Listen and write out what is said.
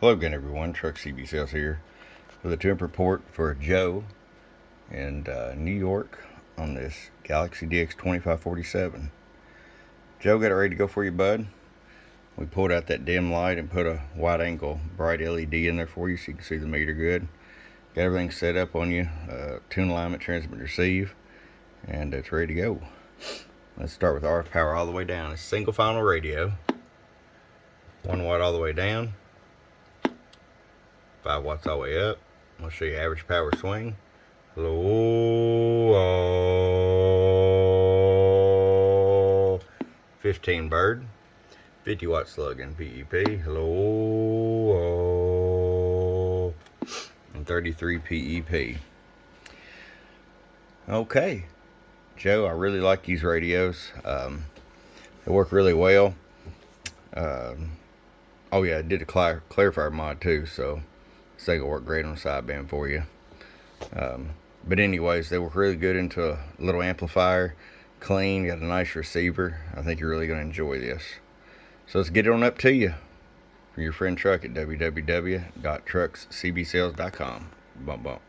Hello again, everyone. Truck CB Sales here with a temp report for Joe in New York on this Galaxy DX 2547. Joe, got it ready to go for you, bud? We pulled out that dim light and put a wide angle bright LED in there for you so you can see the meter good. Got everything set up on you, tune alignment, transmit, receive, and it's ready to go. Let's start with RF power all the way down. It's single final radio, 1 watt all the way down, 5 watts all the way up. I'll show you average power swing. Hello, 15 bird, 50 watt slug in PEP. Hello, and 33 PEP. Okay, Joe, I really like these radios. They work really well. Oh yeah, I did a clarifier mod too, so this thing will work great on the sideband for you. But anyways, they work really good into a little amplifier, clean, got a nice receiver. I think you're really going to enjoy this. So let's get it on up to you from your friend Truck at www.truckscbsales.com. Bump bump.